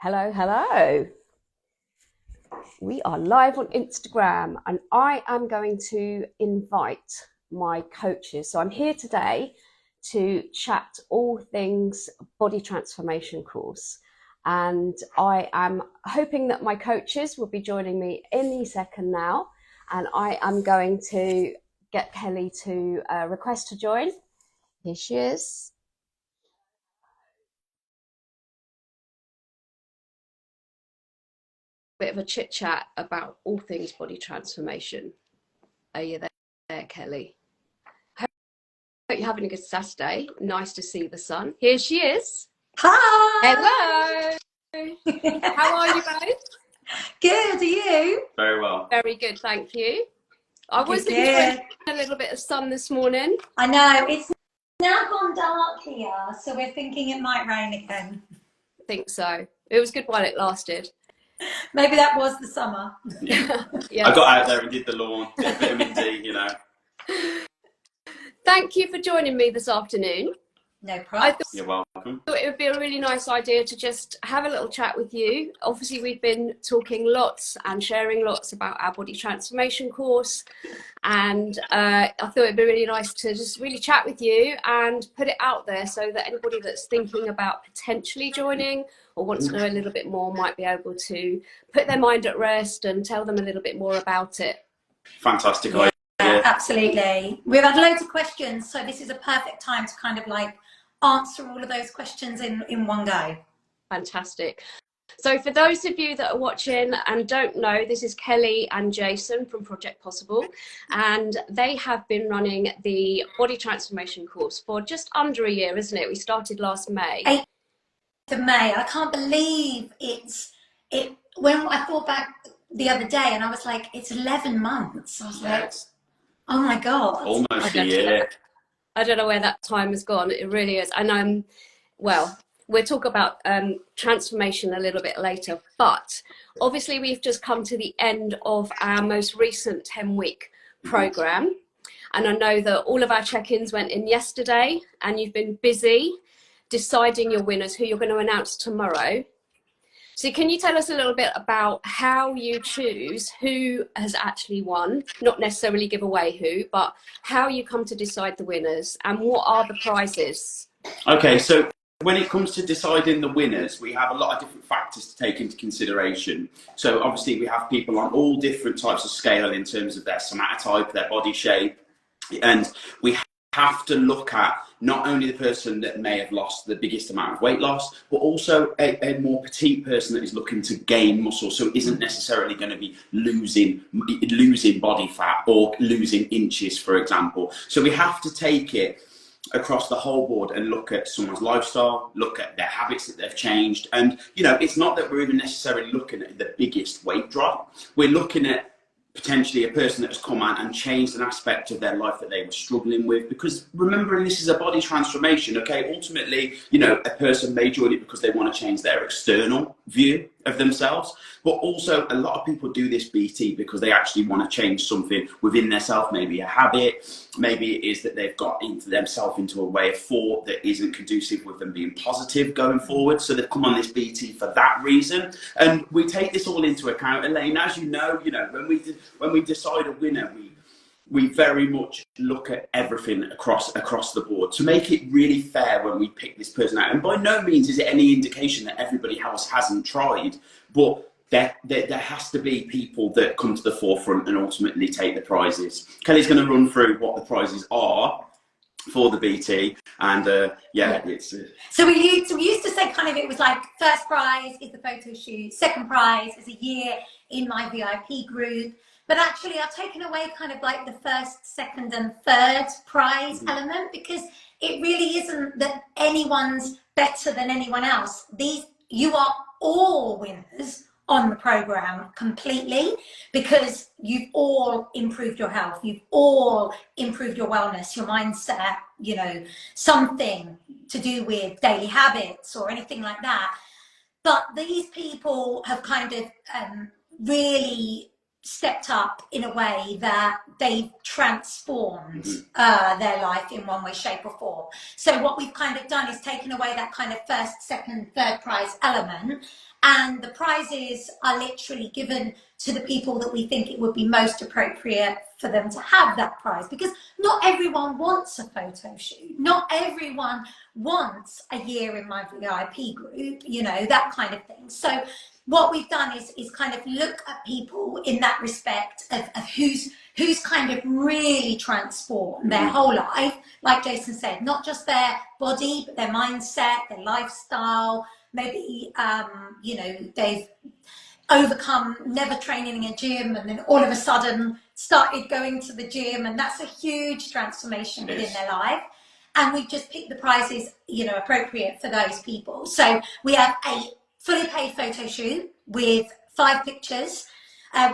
Hello, hello. We are live on Instagram and I am going to invite my coaches. So I'm here today to chat all things body transformation course. And I am hoping that my coaches will be joining me any second now. And I am going to get Kelly to request to join. Here she is. Bit of a chit chat about all things body transformation. Are you there, Kelly? Hope you're having a good Saturday. Nice to see the sun. Here she is. Hi. Hello. How are you both? Good. Are you? Very well. Very good, thank you. I was enjoying a little bit of sun this morning. I know. It's now gone dark here, so we're thinking it might rain again. I think so. It was good while it lasted. Maybe that was the summer. Yeah. Yeah. I got out there and did the lawn, did vitamin D, you know. Thank you for joining me this afternoon. No problem. You're welcome. Thought it would be a really nice idea to just have a little chat with you. Obviously, we've been talking lots and sharing lots about our body transformation course, and I thought it'd be really nice to just really chat with you and put it out there so that anybody that's thinking about potentially joining or wants to know a little bit more might be able to put their mind at rest and tell them a little bit more about it. Fantastic Yeah, idea. absolutely. We've had loads of questions, so this is a perfect time to kind of like answer all of those questions in one go. Fantastic. So for those of you that are watching and don't know, this is Kelly and Jason from Project Possible, and they have been running the body transformation course for just under a year, isn't it? We started last May. 8th of May. I can't believe it. When I thought back the other day, and I was like, it's 11 months. I was like, oh my God. Almost a year. I don't know where that time has gone. It really is. And well, we'll talk about transformation a little bit later, but obviously we've just come to the end of our most recent 10-week program. And I know that all of our check-ins went in yesterday and you've been busy deciding your winners, who you're going to announce tomorrow. So can you tell us a little bit about how you choose who has actually won, not necessarily give away who, but how you come to decide the winners and what are the prizes? Okay, so when it comes to deciding the winners, we have a lot of different factors to take into consideration. So obviously we have people on all different types of scale in terms of their somatotype, their body shape, and we have to look at not only the person that may have lost the biggest amount of weight loss, but also a more petite person that is looking to gain muscle, so isn't necessarily going to be losing body fat or losing inches, for example. So we have to take it across the whole board and look at someone's lifestyle, look at their habits that they've changed. And, you know, it's not that we're even necessarily looking at the biggest weight drop. We're looking at potentially a person that has come out and changed an aspect of their life that they were struggling with, because remembering this is a body transformation, okay, ultimately, you know, a person may join it because they want to change their external view of themselves, but also a lot of people do this BT because they actually want to change something within themselves, maybe a habit, maybe it is that they've got into themselves into a way of thought that isn't conducive with them being positive going forward, so they've come on this BT for that reason. And we take this all into account, Elaine, as you know, when we decide a winner, we very much look at everything across the board to make it really fair when we pick this person out. And by no means is it any indication that everybody else hasn't tried, but there has to be people that come to the forefront and ultimately take the prizes. Kelly's going to run through what the prizes are for the BT, and it's so we used to say kind of it was like first prize is the photo shoot, second prize is a year in my VIP group. But actually, I've taken away kind of like the first, second, and third prize element, because it really isn't that anyone's better than anyone else. You are all winners on the program completely, because you've all improved your health, you've all improved your wellness, your mindset, you know, something to do with daily habits or anything like that. But these people have kind of really stepped up in a way that they've transformed their life in one way, shape or form. So what we've kind of done is taken away that kind of first, second, third prize element, and the prizes are literally given to the people that we think it would be most appropriate for them to have that prize, because not everyone wants a photo shoot, not everyone wants a year in my VIP group, you know, that kind of thing. So what we've done is kind of look at people in that respect of who's kind of really transformed their whole life, like Jason said, not just their body, but their mindset, their lifestyle. Maybe, you know, they've overcome never training in a gym and then all of a sudden started going to the gym, and that's a huge transformation within their life. And we just picked the prizes, you know, appropriate for those people. So we have a fully paid photo shoot with 5 pictures.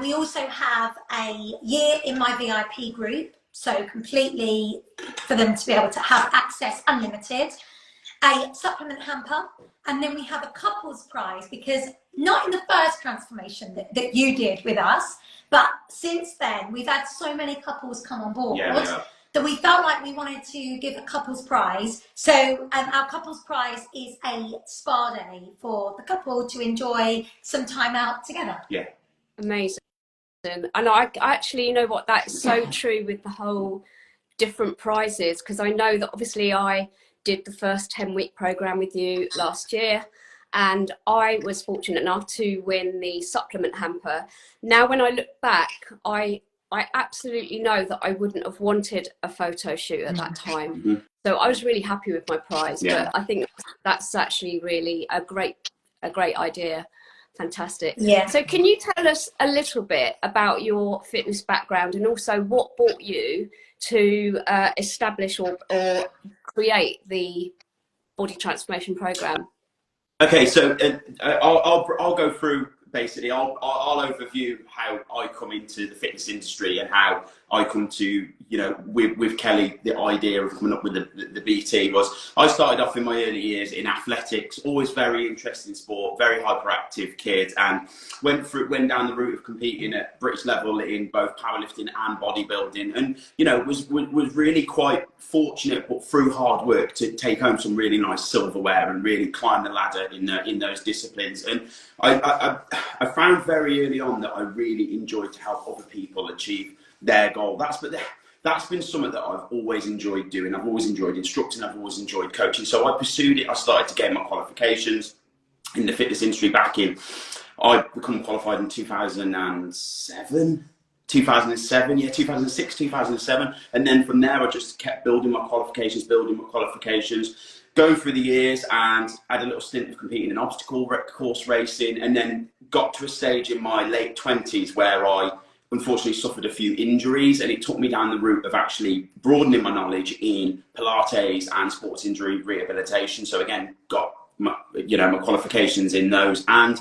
We also have a year in my VIP group, so completely for them to be able to have access unlimited, a supplement hamper, and then we have a couples prize, because not in the first transformation that you did with us, but since then we've had so many couples come on board that we felt like we wanted to give a couples prize. So our couples prize is a spa day for the couple to enjoy some time out together. Yeah. Amazing. And I actually, you know what, that's so true with the whole different prizes, because I know that obviously I did the first 10-week program with you last year, and I was fortunate enough to win the supplement hamper. Now when I look back, I absolutely know that I wouldn't have wanted a photo shoot at that time. So I was really happy with my prize, but I think that's actually really a great idea. Fantastic. Yeah. So can you tell us a little bit about your fitness background, and also what brought you to establish or create the body transformation program? Okay, so I'll go through. Basically, I'll overview how I come into the fitness industry and how I come to, you know, with Kelly, the idea of coming up with the BT was, I started off in my early years in athletics, always very interested in sport, very hyperactive kid, and went down the route of competing at British level in both powerlifting and bodybuilding, and, you know, was really quite fortunate, but through hard work, to take home some really nice silverware and really climb the ladder in those disciplines. And I found very early on that I really enjoyed to help other people achieve their goal. That's been something that I've always enjoyed doing. I've always enjoyed instructing. I've always enjoyed coaching. So I pursued it. I started to gain my qualifications in the fitness industry I become qualified in 2007. 2006, 2007. And then from there, I just kept building my qualifications, going through the years, and had a little stint of competing in obstacle course racing, and then got to a stage in my late 20s where I unfortunately suffered a few injuries, and it took me down the route of actually broadening my knowledge in Pilates and sports injury rehabilitation. So again, got my qualifications in those, and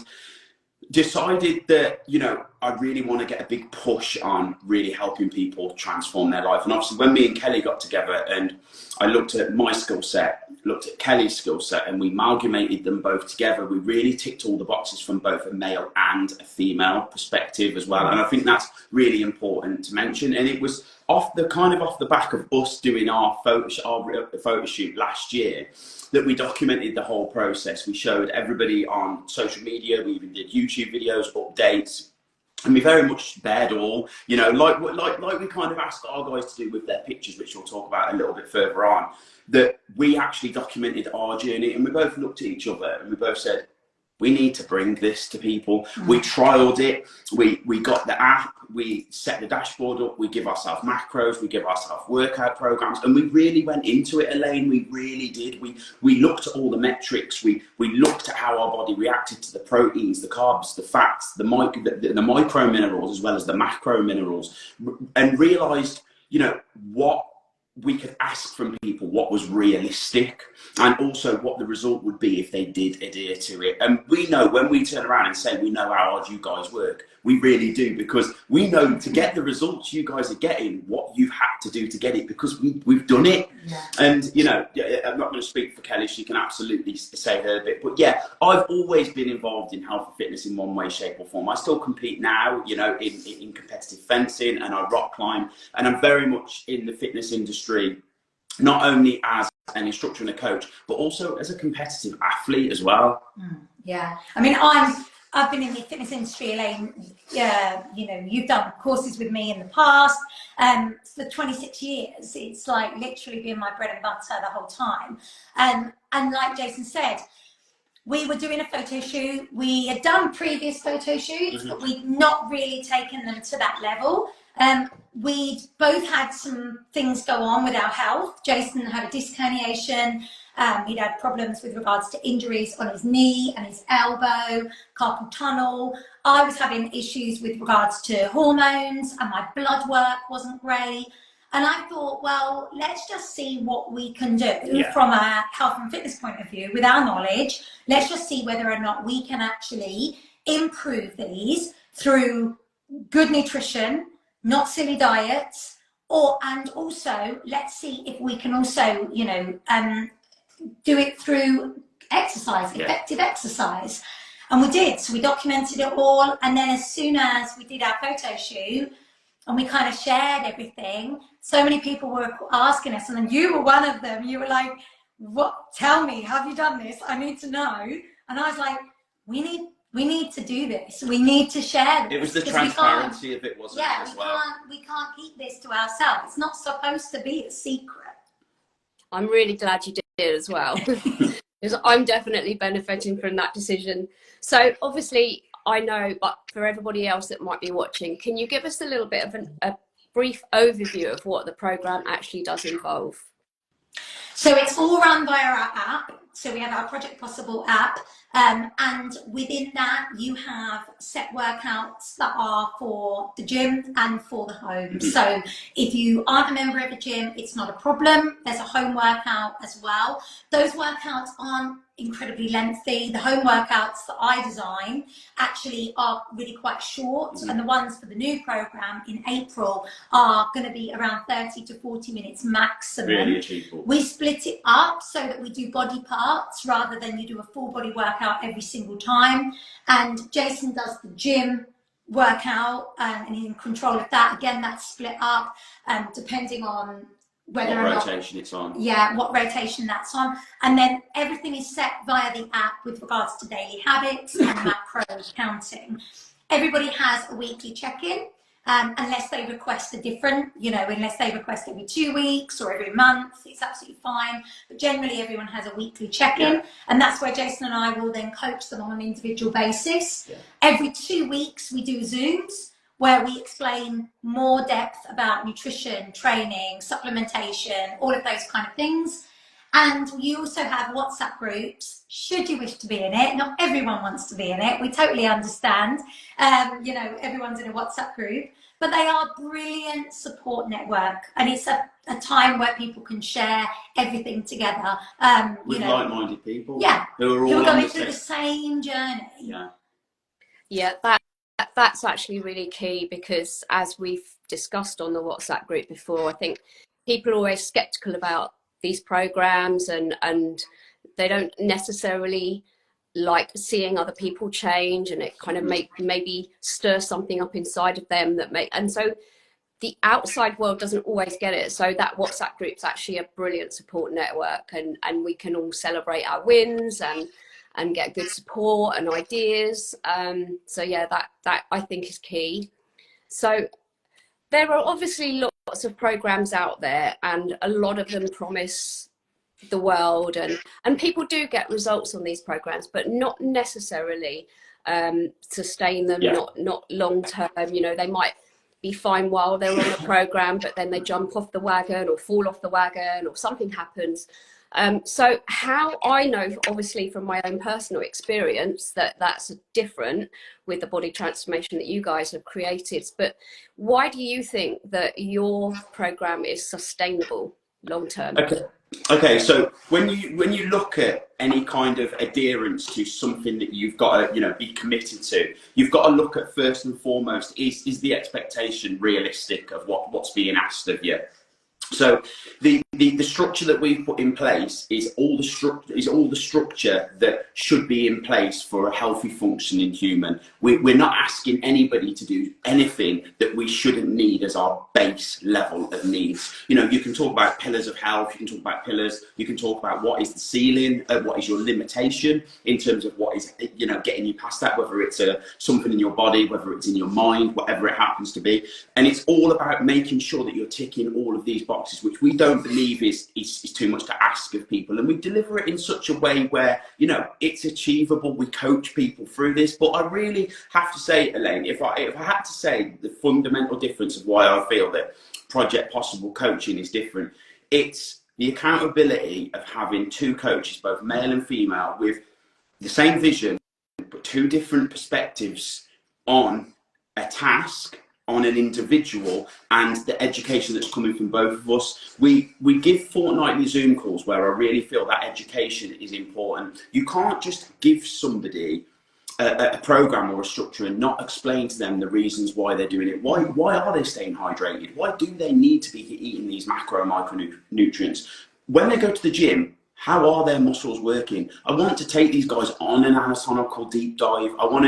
decided that, you know, I really want to get a big push on really helping people transform their life. And obviously when me and Kelly got together and I looked at my skill set, looked at Kelly's skill set, and we amalgamated them both together, we really ticked all the boxes from both a male and a female perspective as well. And I think that's really important to mention. And it was off the back of us doing our photo shoot last year that we documented the whole process. We showed everybody on social media. We even did YouTube videos, updates, and we very much bared all, you know, like we kind of asked our guys to do with their pictures, which we'll talk about a little bit further on, that we actually documented our journey, and we both looked at each other and we both said, we need to bring this to people. We trialed it. We got the app. We set the dashboard up. We give ourselves macros. We give ourselves workout programs. And we really went into it, Elaine. We really did. We looked at all the metrics. We looked at how our body reacted to the proteins, the carbs, the fats, the micro minerals, as well as the macro minerals, and realized, you know, what we could ask from people, what was realistic, and also what the result would be if they did adhere to it. And we know when we turn around and say we know how hard you guys work, we really do, because we know to get the results you guys are getting, what you've had to do to get it, because we've done it. And, you know, I'm not going to speak for Kelly, she can absolutely say her bit, but yeah, I've always been involved in health and fitness in one way, shape or form. I still compete now, you know, in competitive fencing, and I rock climb, and I'm very much in the fitness industry, not only as an instructor and a coach, but also as a competitive athlete as well. Yeah, I mean, I've been in the fitness industry, Elaine. Yeah, you know, you've done courses with me in the past. For 26 years, it's like literally been my bread and butter the whole time. And like Jason said, we were doing a photo shoot. We had done previous photo shoots, but we'd not really taken them to that level. We'd both had some things go on with our health. Jason had a disc herniation. He'd had problems with regards to injuries on his knee and his elbow, carpal tunnel. I was having issues with regards to hormones, and my blood work wasn't great. And I thought, well, let's just see what we can do from a health and fitness point of view with our knowledge. Let's just see whether or not we can actually improve these through good nutrition, not silly diets, and also let's see if we can also, you know, do it through exercise, effective exercise. And we did. So we documented it all. And then as soon as we did our photo shoot and we kind of shared everything, so many people were asking us, and then you were one of them. You were like, what? Tell me, have you done this? I need to know. And I was like, we need to do this. We need to share this. It was the transparency of it, wasn't it, as well? We can't keep this to ourselves. It's not supposed to be a secret. I'm really glad you did as well, because I'm definitely benefiting from that decision. So obviously, I know, but for everybody else that might be watching, can you give us a little bit of a brief overview of what the program actually does involve? So it's all run via our app. So we have our Project Possible app. And within that, you have set workouts that are for the gym and for the home. So if you aren't a member of a gym, it's not a problem. There's a home workout as well. Those workouts aren't incredibly lengthy. The home workouts that I design actually are really quite short, and the ones for the new program in April are going to be around 30 to 40 minutes maximum. Really achievable. We split it up so that we do body parts rather than you do a full body workout every single time. And Jason does the gym workout, and he's in control of that. Again, that's split up depending on whether what rotation it's on. Yeah, what rotation that's on. And then everything is set via the app with regards to daily habits and macro counting. Everybody has a weekly check-in, unless they request a different, you know, unless they request every 2 weeks or every month, it's absolutely fine. But generally everyone has a weekly check-in, and that's where Jason and I will then coach them on an individual basis. Every 2 weeks we do Zooms, where we explain more depth about nutrition, training, supplementation, all of those kind of things. And you also have WhatsApp groups, should you wish to be in it. Not everyone wants to be in it. We totally understand. You know, everyone's in a WhatsApp group, but they are brilliant support network. And it's a time where people can share everything together. With like-minded people. Yeah. Who are all going through the same journey. Yeah, that's actually really key, because as we've discussed on the WhatsApp group before, I think people are always skeptical about these programs, and they don't necessarily like seeing other people change, and it kind of maybe stir something up inside of them and so the outside world doesn't always get it. So that WhatsApp group's actually a brilliant support network, and we can all celebrate our wins and get good support and ideas. So yeah, that I think is key. So there are obviously lots of programs out there, and a lot of them promise the world, and people do get results on these programs, but not necessarily sustain them, not long term. You know, they might be fine while they're on a program, but then they jump off the wagon or fall off the wagon or something happens. So how I know, obviously from my own personal experience, that's different with the body transformation that you guys have created, but why do you think that your program is sustainable long term? Okay, so when you look at any kind of adherence to something that you've got to, be committed to, you've got to look at first and foremost, is the expectation realistic of what's being asked of you? So the structure that we've put in place is all the structure that should be in place for a healthy functioning human. We're not asking anybody to do anything that we shouldn't need as our base level of needs. You know, you can talk about pillars of health, you can talk about pillars, you can talk about what is the ceiling, what is your limitation in terms of what is, you know, getting you past that, whether it's something in your body, whether it's in your mind, whatever it happens to be. And it's all about making sure that you're ticking all of these boxes, which we don't believe is too much to ask of people. And we deliver it in such a way where, you know, it's achievable. We coach people through this. But I really have to say, Elaine, if I had to say the fundamental difference of why I feel that Project Possible coaching is different, it's the accountability of having two coaches, both male and female, with the same vision, but two different perspectives on a task, on an individual, and the education that's coming from both of us. We give fortnightly Zoom calls where I really feel that education is important. You can't just give somebody a program or a structure and not explain to them the reasons why they're doing it. Why are they staying hydrated? Why do they need to be eating these macro and micronutrients? When they go to the gym, how are their muscles working? I want to take these guys on an anatomical deep dive. I want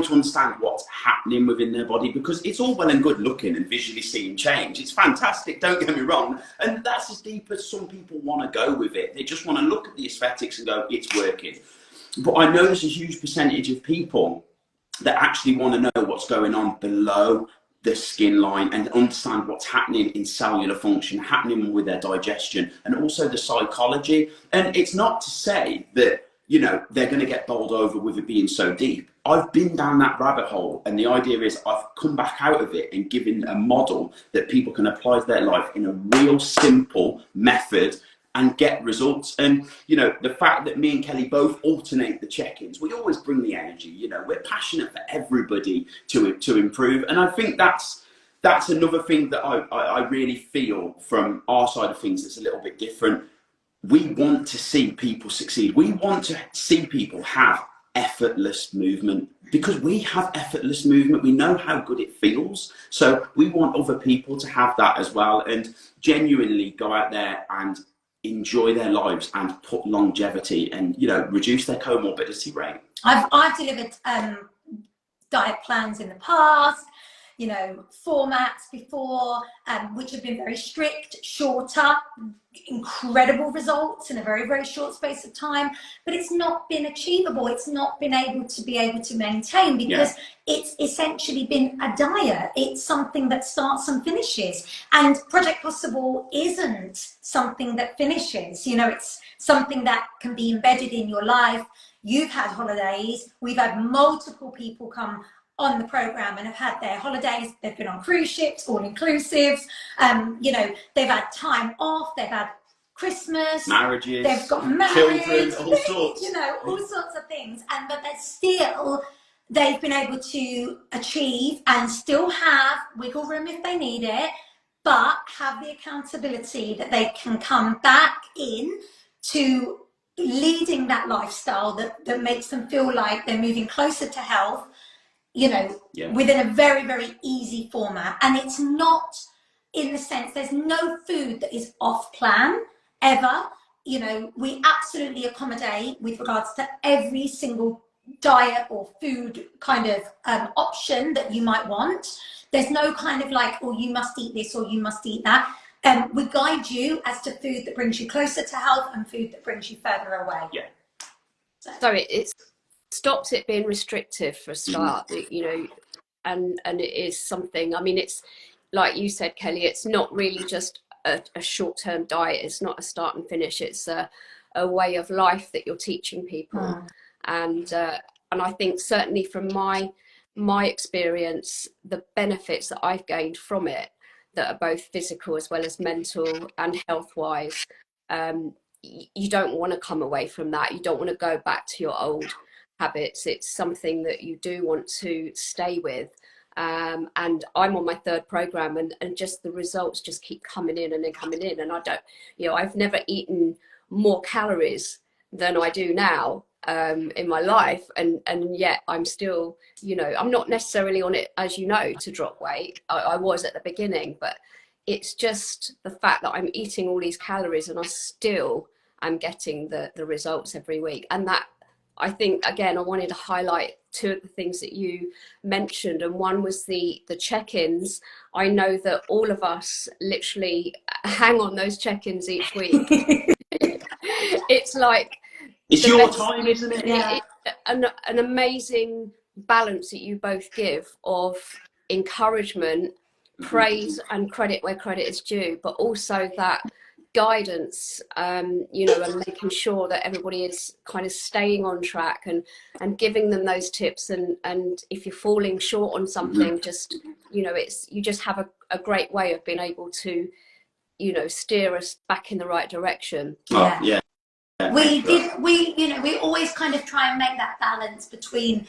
to understand what's happening within their body, because it's all well and good looking and visually seeing change. It's fantastic, don't get me wrong. And that's as deep as some people want to go with it. They just want to look at the aesthetics and go, it's working. But I know there's a huge percentage of people that actually want to know what's going on below the skin line and understand what's happening in cellular function, happening with their digestion, and also the psychology. And it's not to say that, you know, they're going to get bowled over with it being so deep. I've been down that rabbit hole, and the idea is I've come back out of it and given a model that people can apply to their life in a real simple method and get results. And, you know, the fact that me and Kelly both alternate the check-ins, we always bring the energy. You know, we're passionate for everybody to improve. And I think that's another thing that I really feel from our side of things that's a little bit different. We want to see people succeed. We want to see people have effortless movement, because we have effortless movement. We know how good it feels. So we want other people to have that as well, and genuinely go out there and enjoy their lives and put longevity and, you know, reduce their comorbidity rate. I've delivered diet plans in the past, you know, formats before, which have been very strict, shorter, incredible results in a very, very short space of time, but it's not been achievable. It's not been able to maintain, because it's essentially been a diet. It's something that starts and finishes, and Project Possible isn't something that finishes. You know, it's something that can be embedded in your life. You've had holidays. We've had multiple people come on the program and have had their holidays. They've been on cruise ships, all inclusives. You know, they've had time off. They've had Christmas, marriages, they've got married, children, all sorts. You know, all sorts of things. And but they've been able to achieve and still have wiggle room if they need it, but have the accountability that they can come back in to leading that lifestyle that makes them feel like they're moving closer to health, you know, within a very, very easy format. And it's not in the sense, there's no food that is off plan ever. You know, we absolutely accommodate with regards to every single diet or food kind of option that you might want. There's no kind of like, oh, you must eat this or you must eat that. We guide you as to food that brings you closer to health and food that brings you further away. So it stops it being restrictive for a start, you know, and it is something, I mean, it's like you said, Kelly, it's not really just a short-term diet. It's not a start and finish. It's a way of life that you're teaching people. And I think certainly from my experience, the benefits that I've gained from it, that are both physical as well as mental and health-wise, you don't want to come away from that. You don't want to go back to your old habits. It's something that you do want to stay with. And I'm on my third program, and just the results just keep coming in and then coming in. And I don't, you know, I've never eaten more calories than I do now in my life. And yet I'm still, you know, I'm not necessarily on it, as you know, to drop weight. I was at the beginning, but it's just the fact that I'm eating all these calories and I still am getting the results every week. And that, I think, again, I wanted to highlight two of the things that you mentioned, and one was the check-ins. I know that all of us literally hang on those check-ins each week. It's like it's the your best, time, isn't it? Yeah. an amazing balance that you both give of encouragement, praise and credit where credit is due, but also that guidance, you know, and making sure that everybody is kind of staying on track and giving them those tips, and if you're falling short on something, just, you know, you just have a great way of being able to, you know, steer us back in the right direction. Oh, yeah. We always kind of try and make that balance between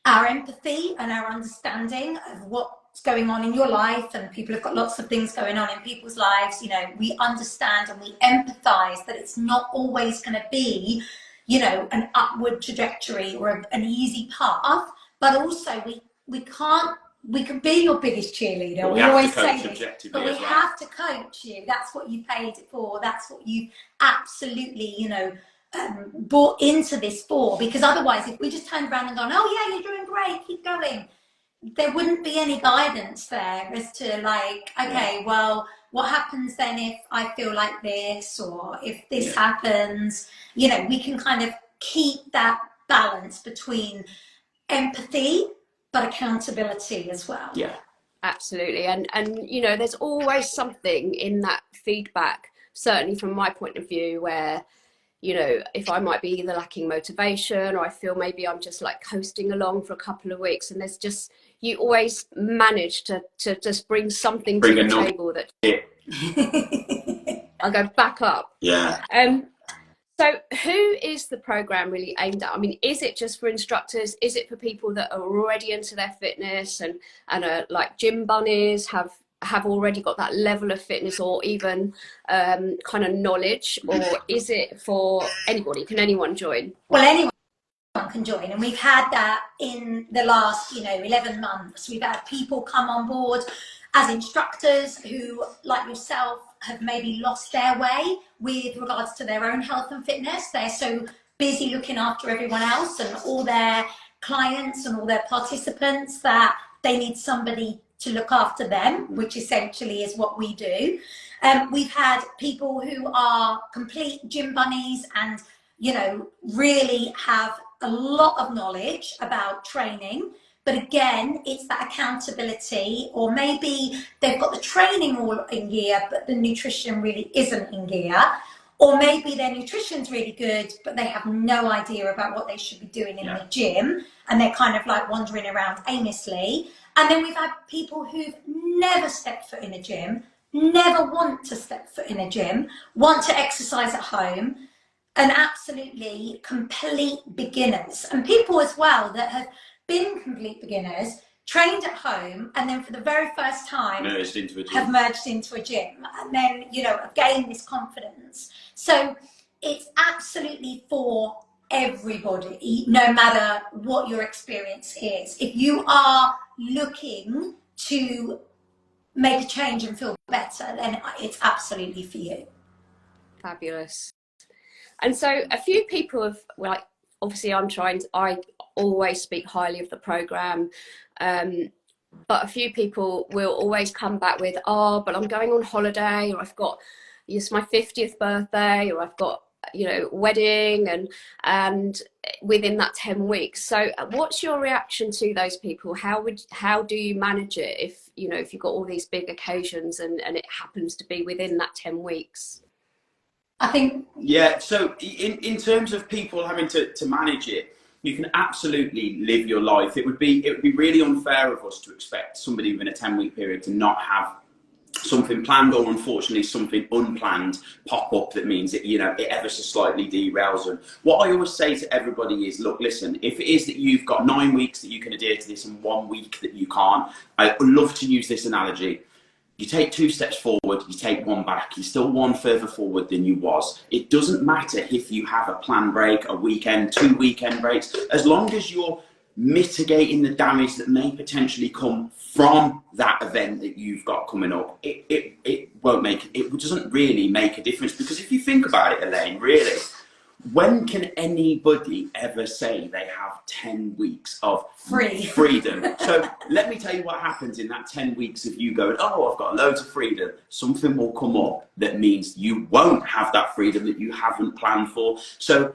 our empathy and our understanding of what's going on in your life, and people have got lots of things going on in people's lives. You know, we understand and we empathize that it's not always going to be, you know, an upward trajectory or an easy path, but also we can be your biggest cheerleader. But we always say this, but we have to coach you. That's what you paid it for. That's what you absolutely, you know, bought into this for. Because otherwise, if we just turned around and gone, oh yeah, you're doing great, keep going, there wouldn't be any guidance there as to like, okay, well, what happens then if I feel like this, or if this happens? You know, we can kind of keep that balance between empathy but accountability as well. Yeah, absolutely. And you know, there's always something in that feedback, certainly from my point of view, where, you know, if I might be either lacking motivation, or I feel maybe I'm just like coasting along for a couple of weeks, and there's just, you always manage to just bring something to the table that I'll go back up. Yeah. So who is the program really aimed at? I mean, is it just for instructors? Is it for people that are already into their fitness and are like gym bunnies, have already got that level of fitness, or even kind of knowledge? Or is it for anybody? Can anyone join? Well, anyone can join, and we've had that in the last, you know, 11 months. We've had people come on board as instructors who, like yourself, have maybe lost their way with regards to their own health and fitness. They're so busy looking after everyone else and all their clients and all their participants that they need somebody to look after them, which essentially is what we do. We've had people who are complete gym bunnies and, you know, really have a lot of knowledge about training. But again, it's that accountability, or maybe they've got the training all in gear, but the nutrition really isn't in gear. Or maybe their nutrition's really good, but they have no idea about what they should be doing in the gym, and they're kind of like wandering around aimlessly. And then we've had people who've never stepped foot in a gym, never want to step foot in a gym, want to exercise at home, and absolutely complete beginners. And people as well that have been complete beginners, trained at home, and then for the very first time have merged into a gym, and then, you know, have gained this confidence. So it's absolutely for everybody, no matter what your experience is. If you are looking to make a change and feel better, then it's absolutely for you. Fabulous. And so a few people have, like, obviously I always speak highly of the program, but a few people will always come back with, oh, but I'm going on holiday, or I've got, it's my 50th birthday, or I've got, you know, wedding, and within that 10 weeks. So what's your reaction to those people? How do you manage it if, you know, if you've got all these big occasions and it happens to be within that 10 weeks? I think, yeah, so in terms of people having to manage it, you can absolutely live your life. It would be really unfair of us to expect somebody within a 10-week period to not have something planned, or unfortunately something unplanned pop up that means that, you know, it ever so slightly derails them. What I always say to everybody is, look, listen, if it is that you've got 9 weeks that you can adhere to this and 1 week that you can't, I love to use this analogy. You take 2 steps forward, you take 1 back. You're still 1 further forward than you was. It doesn't matter if you have a planned break, a weekend, 2 weekend breaks, as long as you're mitigating the damage that may potentially come from that event that you've got coming up, it won't make it doesn't really make a difference. Because if you think about it, Elaine, really, when can anybody ever say they have 10 weeks of freedom? So let me tell you what happens in that 10 weeks of you going, oh, I've got loads of freedom. Something will come up that means you won't have that freedom that you haven't planned for. So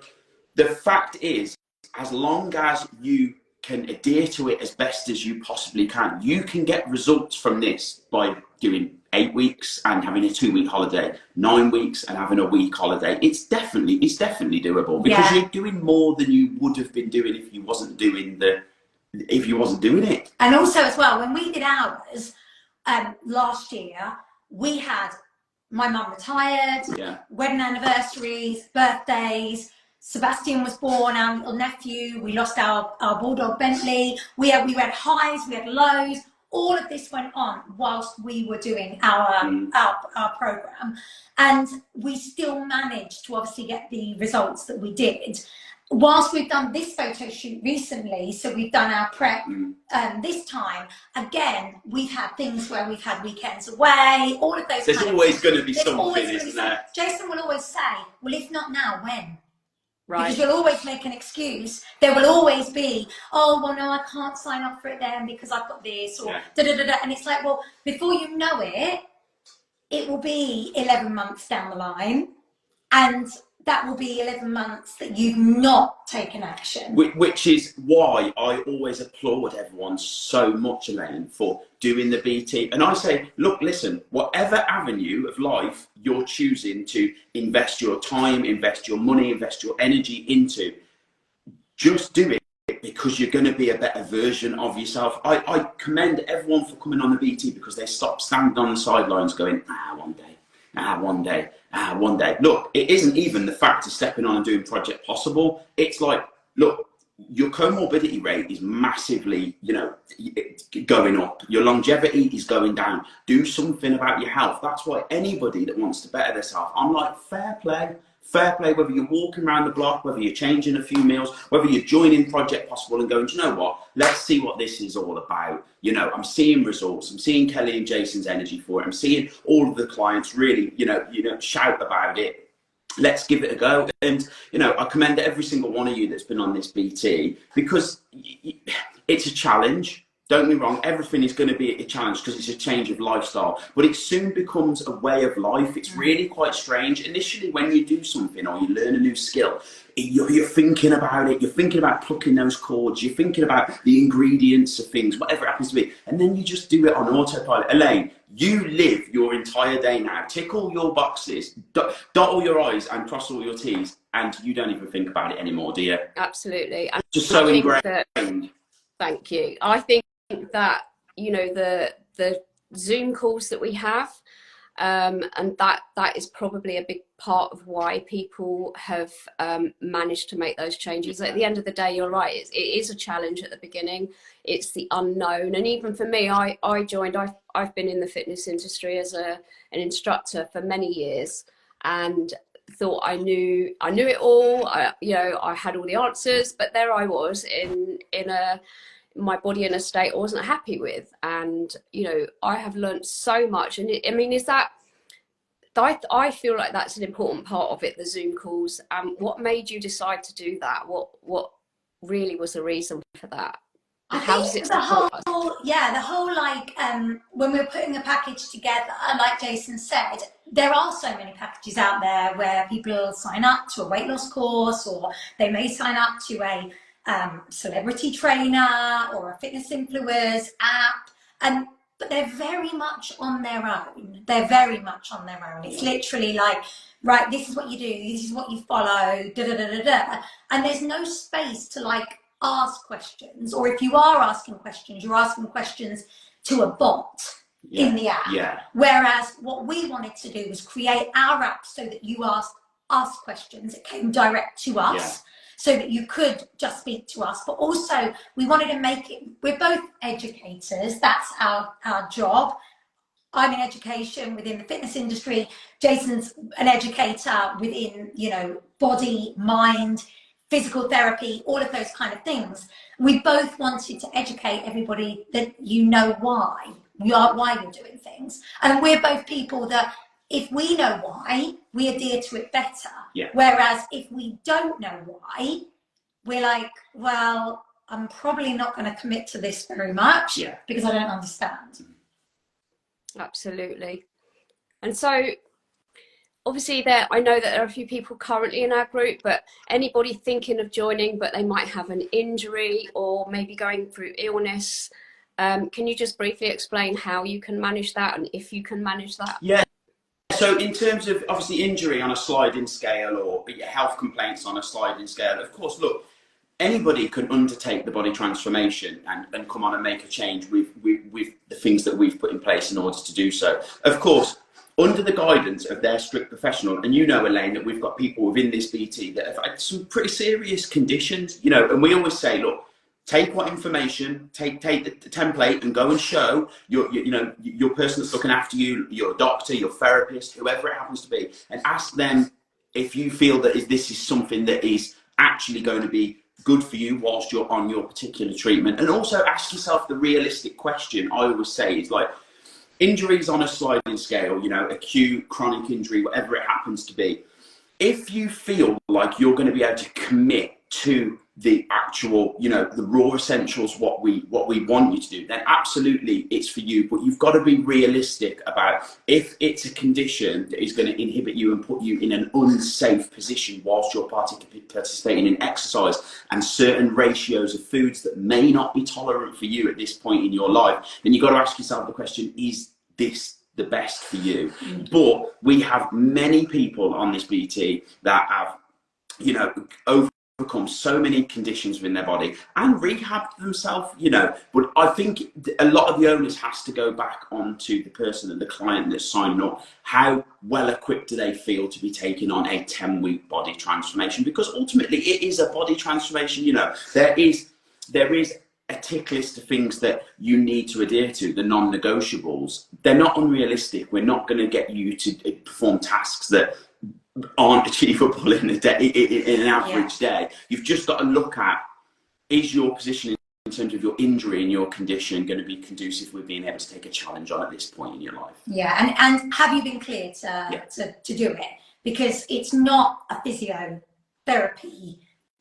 the fact is, as long as you can adhere to it as best as you possibly can, you can get results from this by doing 8 weeks and having a 2-week holiday, 9 weeks and having a week holiday. It's definitely doable, because you're doing more than you would have been doing if you wasn't doing it. And also as well, when we did ours last year, we had my mum retired, wedding anniversaries, birthdays. Sebastian was born, our little nephew. We lost our bulldog Bentley. We had highs, we had lows. All of this went on whilst we were doing our program, and we still managed to obviously get the results that we did. Whilst we've done this photo shoot recently, so we've done our prep this time, again, we've had things where we've had weekends away, all of those. There's always going to be something, isn't there? Jason will always say, well, if not now, when? Right. Because you'll always make an excuse. There will always be, oh, well, no, I can't sign up for it then because I've got this, or da-da-da-da. And it's like, well, before you know it, it will be 11 months down the line, and that will be 11 months that you've not taken action. Which is why I always applaud everyone so much, Elaine, for doing the BT. And I say, look, listen, whatever avenue of life you're choosing to invest your time, invest your money, invest your energy into, just do it, because you're going to be a better version of yourself. I commend everyone for coming on the BT, because they stop standing on the sidelines going, one day. One day. Look, it isn't even the fact of stepping on and doing Project Possible. It's like, look, your comorbidity rate is massively, going up. Your longevity is going down. Do something about your health. That's why anybody that wants to better themselves, I'm like, fair play, whether you're walking around the block, whether you're changing a few meals, whether you're joining Project Possible and going, do you know what, let's see what this is all about. I'm seeing results. I'm seeing Kelly and Jason's energy for it. I'm seeing all of the clients really, shout about it. Let's give it a go. And, I commend every single one of you that's been on this BT, because it's a challenge. Don't get me wrong, everything is going to be a challenge because it's a change of lifestyle, but it soon becomes a way of life. It's really quite strange. Initially, when you do something or you learn a new skill, you're thinking about it, you're thinking about plucking those chords, you're thinking about the ingredients of things, whatever it happens to be, and then you just do it on autopilot. Elaine, you live your entire day now, tick all your boxes, dot all your I's and cross all your T's, and you don't even think about it anymore, do you? Absolutely. And just so ingrained. Thank you. I think that the Zoom calls that we have, and that is probably a big part of why people have managed to make those changes. At the end of the day, you're right, it is a challenge at the beginning. It's the unknown. And even for me, I've been in the fitness industry as an instructor for many years, and thought I knew it all. I had all the answers, but there I was in my body in a state I wasn't happy with. And I have learned so much. And I feel like that's an important part of it, the Zoom calls. What made you decide to do that? What really was the reason for that? I think the whole when we were putting the package together, like Jason said, there are so many packages out there where people sign up to a weight loss course, or they may sign up to a celebrity trainer or a fitness influencers app, but they're very much on their own. It's literally like, right, this is what you do, this is what you follow, da da da da da, and there's no space to ask questions, or if you are asking questions, you're asking questions to a bot in the app. Whereas what we wanted to do was create our app so that you asked us questions, it came direct to us. So that you could just speak to us, but also we wanted to make it, we're both educators, that's our job. I'm in education within the fitness industry, Jason's an educator within, body, mind, physical therapy, all of those kind of things. We both wanted to educate everybody that why you're doing things. And we're both people that if we know why, we adhere to it better. Yeah. Whereas if we don't know why, we're like, well, I'm probably not going to commit to this very much because I don't understand. Absolutely. And so obviously I know that there are a few people currently in our group, but anybody thinking of joining, but they might have an injury or maybe going through illness, can you just briefly explain how you can manage that and if you can manage that? Yeah. So in terms of obviously injury on a sliding scale or health complaints on a sliding scale, of course, look, anybody can undertake the body transformation and come on and make a change with the things that we've put in place in order to do so. Of course, under the guidance of their strict professional, and you know, Elaine, that we've got people within this BT that have had some pretty serious conditions, you know, and we always say, look, take what information, take the template and go and show your person that's looking after you, your doctor, your therapist, whoever it happens to be, and ask them if you feel that this is something that is actually going to be good for you whilst you're on your particular treatment. And also ask yourself the realistic question I always say is like, injuries on a sliding scale, you know, acute, chronic injury, whatever it happens to be, if you feel like you're going to be able to commit to the actual, you know, the raw essentials, what we want you to do, then absolutely it's for you. But you've got to be realistic about if it's a condition that is going to inhibit you and put you in an unsafe position whilst you're participating in exercise and certain ratios of foods that may not be tolerant for you at this point in your life, then you've got to ask yourself the question, is this the best for you? But we have many people on this BT that have, you know, overcome so many conditions within their body and rehabbed themselves, you know. But I think a lot of the onus has to go back onto the person and the client that's signing up. How well equipped do they feel to be taking on a 10-week body transformation? Because ultimately it is a body transformation, you know. There is a tick list of things that you need to adhere to, the non-negotiables. They're not unrealistic. We're not going to get you to perform tasks that aren't achievable in a day, in an average day. You've just got to look at, is your position in terms of your injury and your condition going to be conducive with being able to take a challenge on at this point in your life? Yeah, and have you been cleared to do it? Because it's not a physiotherapy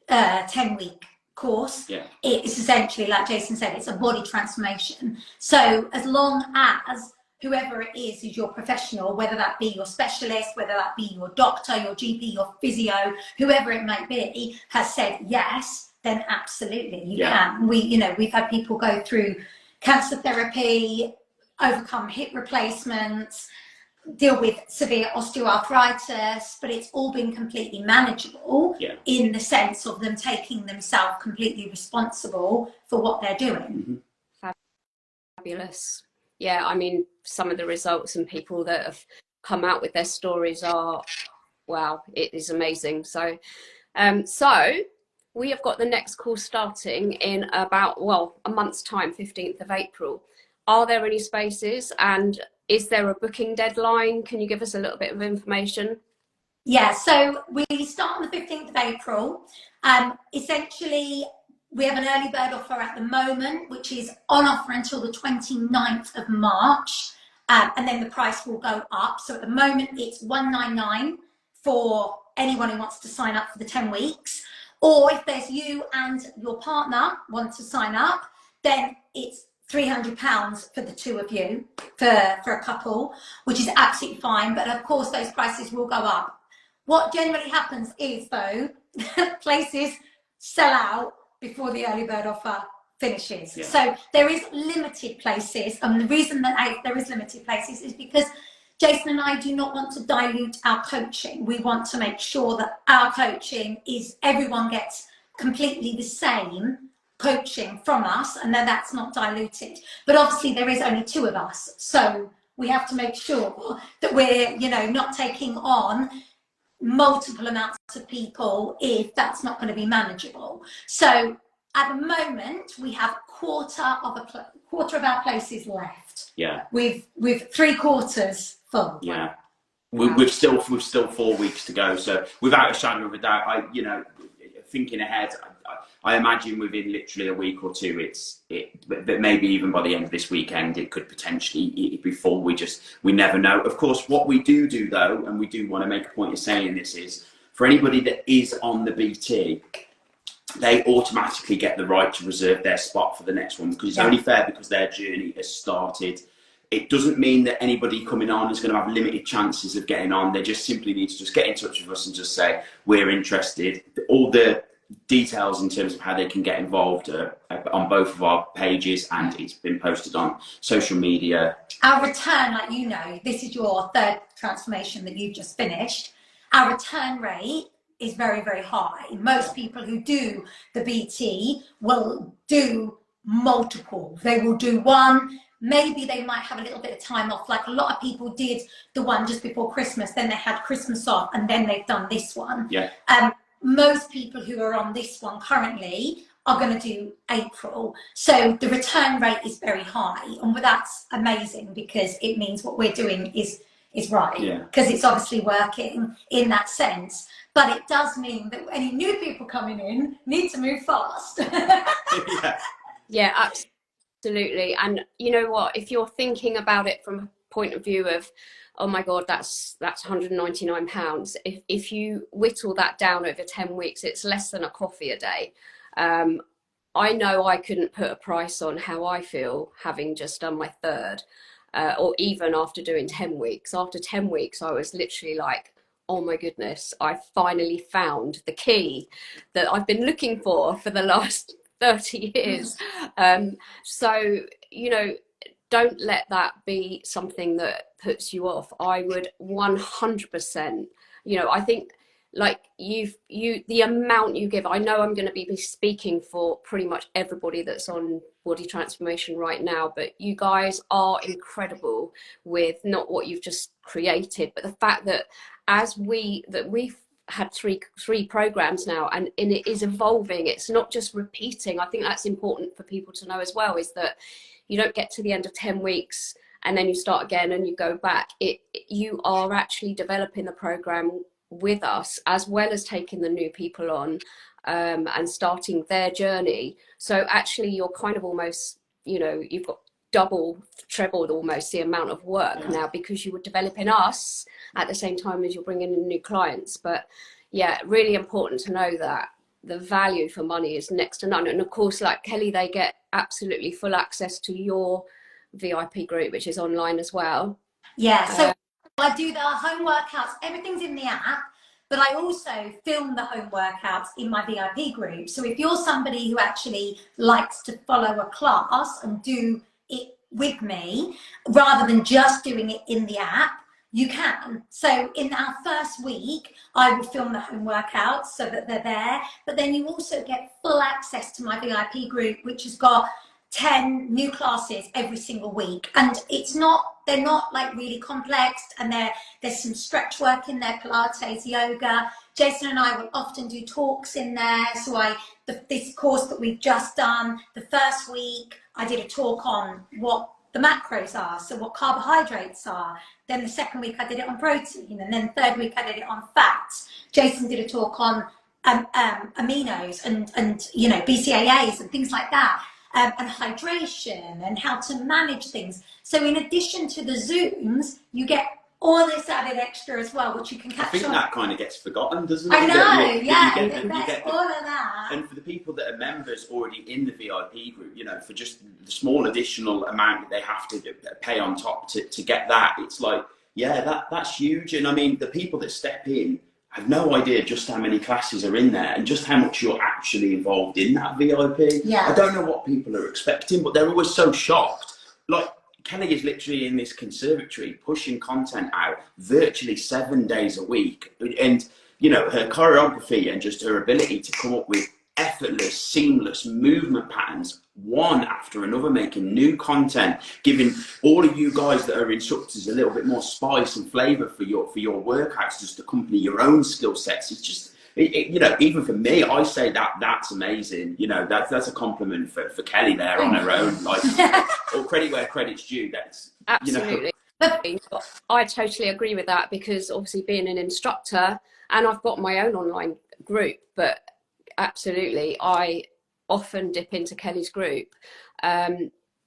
10-week course. It's essentially, like Jason said, it's a body transformation. So as long as whoever it is your professional, whether that be your specialist, whether that be your doctor, your GP, your physio, whoever it might be, has said yes, then absolutely you can. We've had people go through cancer therapy, overcome hip replacements, deal with severe osteoarthritis, but it's all been completely manageable in the sense of them taking themselves completely responsible for what they're doing. Fabulous. Yeah, I mean, some of the results and people that have come out with their stories are, wow, it is amazing. So we have got the next course starting in about, a month's time, 15th of April. Are there any spaces, and is there a booking deadline? Can you give us a little bit of information? Yeah, so we start on the 15th of April. Essentially, we have an early bird offer at the moment, which is on offer until the 29th of March, and then the price will go up. So at the moment, it's $199 for anyone who wants to sign up for the 10 weeks. Or if there's you and your partner want to sign up, then it's £300 for the two of you, for a couple, which is absolutely fine. But of course, those prices will go up. What generally happens is, though, places sell out before the early bird offer finishes. So there is limited places, and the reason that there is limited places is because Jason and I do not want to dilute our coaching. We want to make sure that our coaching is, everyone gets completely the same coaching from us, and then that's not diluted. But obviously there is only two of us, so we have to make sure that we're, not taking on multiple amounts of people if that's not going to be manageable. So at the moment we have quarter of our places left. With 3/4 full. We've still 4 weeks to go, so without a shadow of a doubt, thinking ahead, I imagine within literally a week or two, but maybe even by the end of this weekend, it could potentially be full. We never know. Of course, what we do though, and we do want to make a point of saying this, is for anybody that is on the BT, they automatically get the right to reserve their spot for the next one, because it's only fair because their journey has started. It doesn't mean that anybody coming on is going to have limited chances of getting on. They just simply need to just get in touch with us and just say, we're interested. All the details in terms of how they can get involved are on both of our pages, and it's been posted on social media. Our return, like, you know, this is your third transformation that you've just finished. Our return rate is very, very high. Most people who do the BT will do multiple. They will do one, maybe they might have a little bit of time off, like a lot of people did the one just before Christmas, then they had Christmas off, and then they've done this one. Most people who are on this one currently are going to do April, so the return rate is very high, and that's amazing because it means what we're doing is right, because it's obviously working in that sense. But it does mean that any new people coming in need to move fast. Yeah, absolutely. And you know what, if you're thinking about it from a point of view of, oh my god, that's £199, if you whittle that down over 10 weeks, it's less than a coffee a day. I know I couldn't put a price on how I feel having just done my third, or even after doing 10 weeks. After 10 weeks, I was literally like, oh my goodness, I finally found the key that I've been looking for the last 30 years. So, you know, don't let that be something that puts you off. I would 100%, you know, I think like the amount you give, I know I'm going to be speaking for pretty much everybody that's on body transformation right now, but you guys are incredible with not what you've just created, but the fact that we've had three programs now, and it is evolving. It's not just repeating. I think that's important for people to know as well, is that you don't get to the end of 10 weeks and then you start again and you go back. You are actually developing the program with us, as well as taking the new people on, and starting their journey. So actually you're kind of almost, you know, you've got trebled almost the amount of work now, because you were developing us at the same time as you're bringing in new clients. But yeah, really important to know that the value for money is next to none. And of course, like Kelly, they get absolutely full access to your VIP group, which is online as well. So I do the home workouts, everything's in the app, but I also film the home workouts in my VIP group. So if you're somebody who actually likes to follow a class and do it with me, rather than just doing it in the app, you can. So in our first week, I will film the home workouts so that they're there, but then you also get full access to my VIP group, which has got 10 new classes every single week, and they're not like really complex, and there's some stretch work in there, Pilates, yoga. Jason and I will often do talks in there. So this course that we've just done, the first week I did a talk on what the macros are, so what carbohydrates are. Then the second week I did it on protein, and then the third week I did it on fats. Jason did a talk on aminos and you know, BCAAs and things like that. And hydration and how to manage things. So in addition to the Zooms, you get all this added extra as well, which you can catch on. I think that kind of gets forgotten, doesn't it? I know, you get all of that. And for the people that are members already in the VIP group, you know, for just the small additional amount that they have to pay on top to get that, it's like, yeah, that's huge. And I mean, the people that step in, I have no idea just how many classes are in there and just how much you're actually involved in that VIP. I don't know what people are expecting, but they're always so shocked. Like, Kelly is literally in this conservatory pushing content out virtually 7 days a week. And, you know, her choreography and just her ability to come up with effortless, seamless movement patterns, one after another, making new content, giving all of you guys that are instructors a little bit more spice and flavor for your workouts, just to accompany your own skill sets. It's just, you know, even for me, I say that's amazing. You know, that's a compliment for Kelly there on her own. Like, or credit where credit's due. That's absolutely. You know. I totally agree with that, because obviously being an instructor, and I've got my own online group, but absolutely. I often dip into Kelly's group,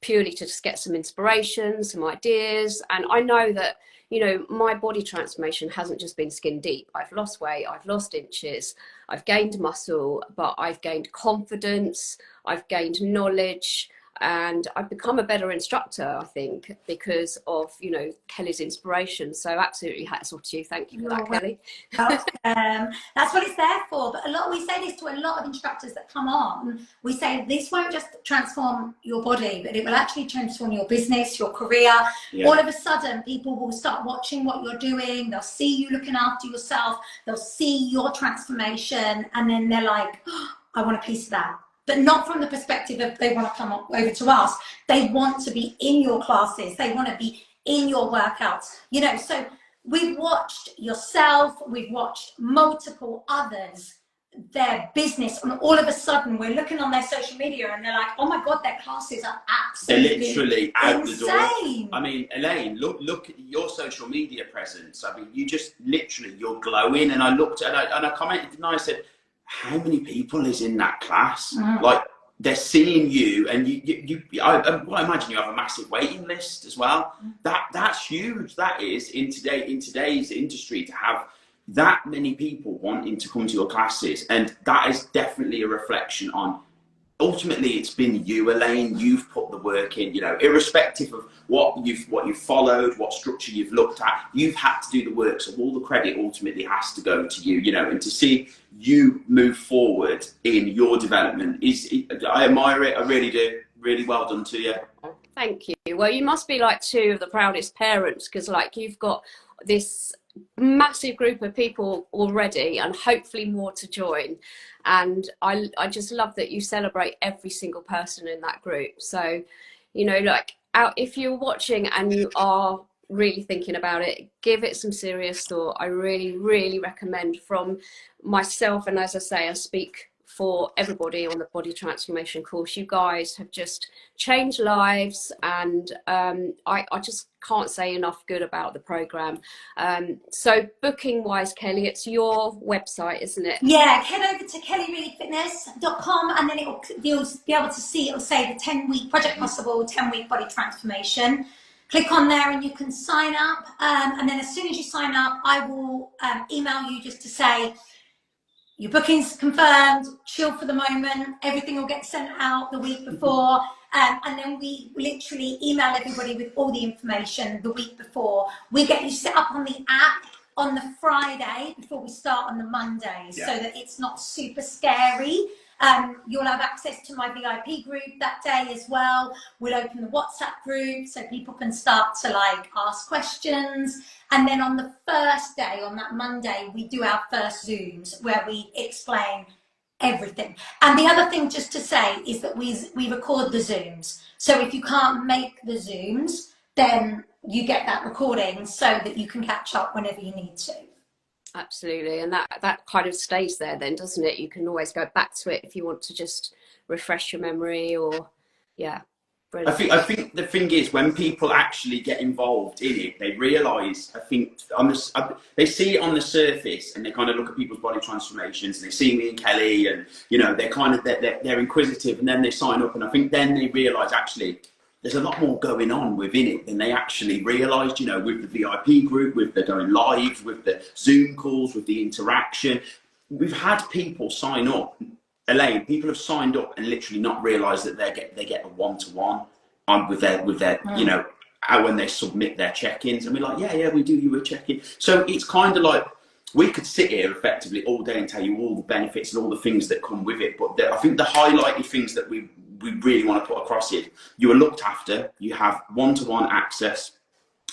purely to just get some inspiration, some ideas. And I know that, you know, my body transformation hasn't just been skin deep. I've lost weight, I've lost inches, I've gained muscle, but I've gained confidence, I've gained knowledge, and I've become a better instructor, I think, because of, you know, Kelly's inspiration. So absolutely hats off to you. Thank you for that, Kelly. That's what it's there for. But we say this to a lot of instructors that come on. We say this won't just transform your body, but it will actually transform your business, your career. Yeah. All of a sudden, people will start watching what you're doing. They'll see you looking after yourself. They'll see your transformation, and then they're like, oh, I want a piece of that. But not from the perspective of they want to come over to us. They want to be in your classes. They want to be in your workouts. You know, so we've watched yourself, we've watched multiple others, their business, and all of a sudden we're looking on their social media and they're like, oh my God, their classes are absolutely they're literally out insane. The door. I mean, Elaine, look at your social media presence. I mean, you just literally, you're glowing. And I looked and I commented and I said, how many people is in that class? Like, they're seeing you, and I imagine you have a massive waiting list as well. That's huge. That is in today's industry, to have that many people wanting to come to your classes, and that is definitely a reflection on. Ultimately, it's been you, Elaine. You've put the work in, you know, irrespective of what you've followed, what structure you've looked at. You've had to do the work, so all the credit ultimately has to go to you, you know. And to see you move forward in your development I admire it. I really do. Really well done to you. Thank you. Well, you must be like two of the proudest parents, because like you've got this massive group of people already, and hopefully more to join. And I just love that you celebrate every single person in that group. So, you know, like, if you're watching and you are really thinking about it, give it some serious thought. I really, really recommend, from myself, and as I say, I speak for everybody on the body transformation course, you guys have just changed lives, and I just can't say enough good about the program. So booking wise, Kelly, it's your website, isn't it? Yeah, head over to kellyreedfitness.com, and then you'll be able to see, it'll say the 10-week Project Possible 10-week body transformation. Click on there and you can sign up, and then as soon as you sign up, I will email you just to say your booking's confirmed, chill for the moment, everything will get sent out the week before, and then we literally email everybody with all the information the week before. We get you set up on the app on the Friday before we start on the Monday, so that it's not super scary. You'll have access to my VIP group that day as well. We'll open the WhatsApp group so people can start to like ask questions. And then on the first day, on that Monday, we do our first Zooms where we explain everything. And the other thing just to say is that we record the Zooms. So if you can't make the Zooms, then you get that recording so that you can catch up whenever you need to. Absolutely. And that kind of stays there then, doesn't it? You can always go back to it if you want to just refresh your memory, or brilliant. I think the thing is, when people actually get involved in it, they realise, I think, they see it on the surface, and they kind of look at people's body transformations, and they see me and Kelly, and, you know, they're inquisitive, and then they sign up, and I think then they realise, actually, there's a lot more going on within it than they actually realised, you know, with the VIP group, with the going live, with the Zoom calls, with the interaction. We've had people sign up. Elaine, people have signed up and literally not realised that they get a one-to-one with their you know, when they submit their check-ins, and we're like, yeah, we do you a check-in. So it's kind of like, we could sit here effectively all day and tell you all the benefits and all the things that come with it, but I think the highlighted things that we really want to put across is, you are looked after, you have one-to-one access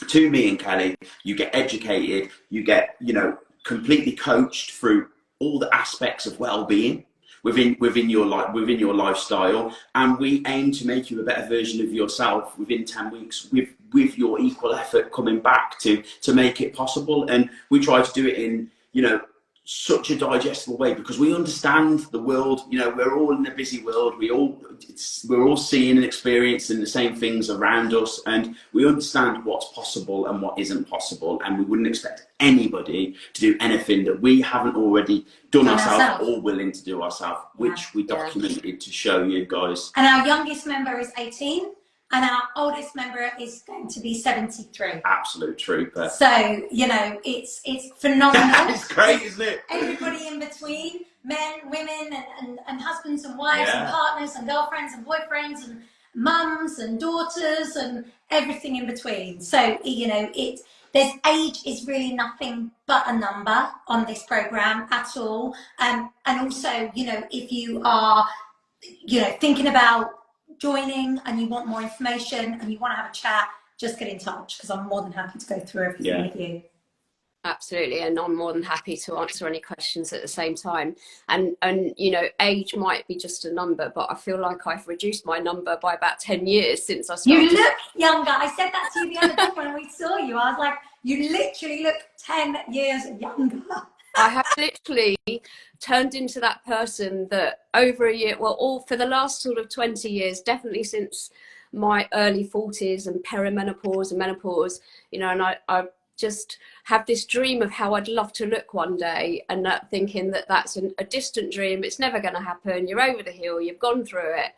to me and Kelly, you get educated, you get, you know, completely coached through all the aspects of well-being within your lifestyle, and we aim to make you a better version of yourself within 10 weeks with your equal effort coming back to make it possible. And we try to do it in, you know, such a digestible way, because we understand the world. You know, we're all in a busy world. We're all seeing and experiencing the same things around us, and we understand what's possible and what isn't possible. And we wouldn't expect anybody to do anything that we haven't already done ourselves or willing to do ourselves, which we documented to show you guys. And our youngest member is 18. And our oldest member is going to be 73. Absolute trooper. So, you know, it's phenomenal. It's great, isn't it? Everybody in between, men, women, and husbands and wives and partners and girlfriends and boyfriends and mums and daughters and everything in between. So, you know, there's age is really nothing but a number on this program at all. And also, you know, if you are, you know, thinking about joining and you want more information and you want to have a chat, just get in touch, because I'm more than happy to go through everything with you. Absolutely, and I'm more than happy to answer any questions at the same time. And you know, age might be just a number, but I feel like I've reduced my number by about 10 years since I started. You look younger. I said that to you the other day when we saw you. I was like, you literally look 10 years younger. I have literally turned into that person that over a year, well, all for the last sort of 20 years, definitely since my early 40s and perimenopause and menopause, you know, and I just have this dream of how I'd love to look one day, and thinking that that's a distant dream. It's never going to happen. You're over the hill. You've gone through it.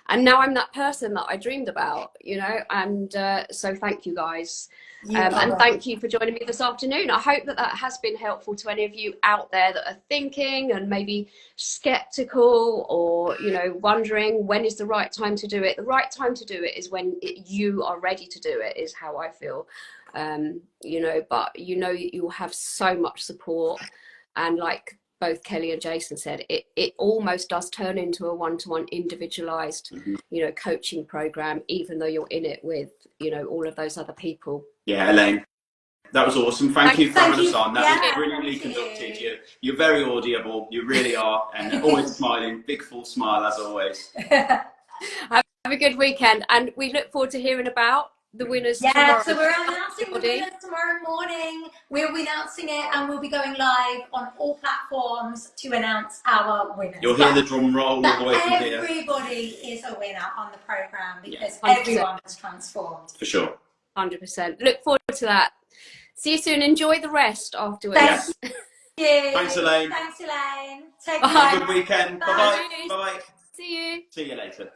And now I'm that person that I dreamed about, you know, and so thank you guys. And thank you for joining me this afternoon. I hope that that has been helpful to any of you out there that are thinking and maybe skeptical, or, you know, wondering when is the right time to do it. The right time to do it is when you are ready to do it, is how I feel. You know, but you know, you'll have so much support, and like both Kelly and Jason said, it almost does turn into a one-to-one individualized, you know, coaching program, even though you're in it with, you know, all of those other people. Yeah, Elaine, that was awesome. Thank you for having us on. That was brilliantly conducted. You're very audible. You really are, and always smiling. Big full smile as always. Have a good weekend, and we look forward to hearing about the winners tomorrow. So we're announcing the winners tomorrow morning. We'll be announcing it, and we'll be going live on all platforms to announce our winners. You'll hear the drum roll all the way from here. Everybody is a winner on the program, because everyone has transformed. For sure. 100%. Look forward to that. See you soon. Enjoy the rest afterwards. Thank you. Thanks, Elaine. Take care. Have a good weekend. Bye-bye. Bye-bye. See you. See you later.